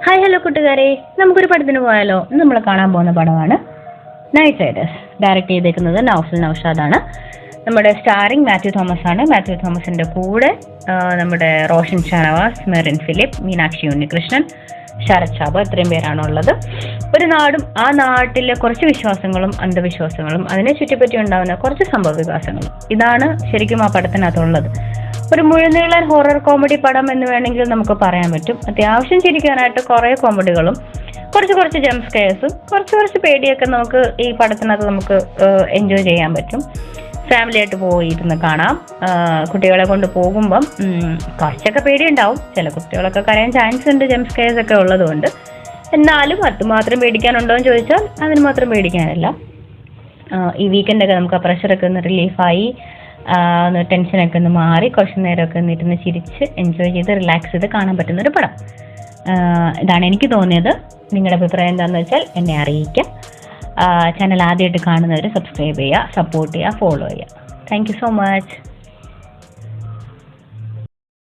Hi hello കൂട്ടുകാരെ, നമുക്കൊരു പടത്തിന് പോയാലോ? നമ്മൾ കാണാൻ പോകുന്ന പടമാണ് നൈറ്റ് റൈഡേഴ്സ്. ഡയറക്റ്റ് ചെയ്തേക്കുന്നത് നൗഫൽ നൗഷാദാണ്. നമ്മുടെ സ്റ്റാറിങ് മാത്യു തോമസ് ആണ്. മാത്യു തോമസിന്റെ കൂടെ നമ്മുടെ റോഷൻ ഷാനവാസ്, മെറിൻ ഫിലിപ്പ്, മീനാക്ഷി ഉണ്ണികൃഷ്ണൻ, ശരത് ഷാബ, ഇത്രയും പേരാണുള്ളത്. ഒരു നാടും ആ നാട്ടിലെ കുറച്ച് വിശ്വാസങ്ങളും അന്ധവിശ്വാസങ്ങളും അതിനെ ചുറ്റിപ്പറ്റി ഉണ്ടാകുന്ന കുറച്ച് സംഭവ വികാസങ്ങളും, ഇതാണ് ശരിക്കും ആ പടത്തിനകത്തുള്ളത്. ഒരു മുഴുനീളൻ ഹൊറർ കോമഡി പടം എന്ന് വേണമെങ്കിൽ നമുക്ക് പറയാൻ പറ്റും. അത്യാവശ്യം ചിരിക്കാനായിട്ട് കുറേ കോമഡികളും കുറച്ച് ജംപ് സ്കെയർസും കുറച്ച് പേടിയൊക്കെ നമുക്ക് ഈ പടത്തിനകത്ത് നമുക്ക് എൻജോയ് ചെയ്യാൻ പറ്റും. ഫാമിലി ആയിട്ട് പോയിരുന്ന് കാണാം. കുട്ടികളെ കൊണ്ട് പോകുമ്പം കുറച്ചൊക്കെ പേടിയുണ്ടാവും. ചില കുട്ടികളൊക്കെ കരയാൻ ചാൻസ് ഉണ്ട്, ജംപ് സ്കെയർസ് ഒക്കെ ഉള്ളതുകൊണ്ട്. എന്നാലും അതുമാത്രം പേടിക്കാനുണ്ടോ എന്ന് ചോദിച്ചാൽ അതിന് മാത്രം പേടിക്കാനല്ല. ഈ വീക്കെൻഡൊക്കെ നമുക്ക് ആ പ്രഷറൊക്കെ ഒന്ന് റിലീഫായി, ടെൻഷനൊക്കെ ഒന്ന് മാറി കുറച്ച് നേരമൊക്കെ ഒന്ന് ഇരുന്ന് ചിരിച്ച് എൻജോയ് ചെയ്ത് റിലാക്സ് ചെയ്ത് കാണാൻ പറ്റുന്നൊരു പടം. ഇതാണ് എനിക്ക് തോന്നിയത്. നിങ്ങളുടെ അഭിപ്രായം എന്താണെന്ന് വെച്ചാൽ എന്നെ അറിയിക്കാം. ചാനൽ ആദ്യമായിട്ട് കാണുന്നവർ സബ്സ്ക്രൈബ് ചെയ്യുക, സപ്പോർട്ട് ചെയ്യുക, ഫോളോ ചെയ്യുക. Thank you so much.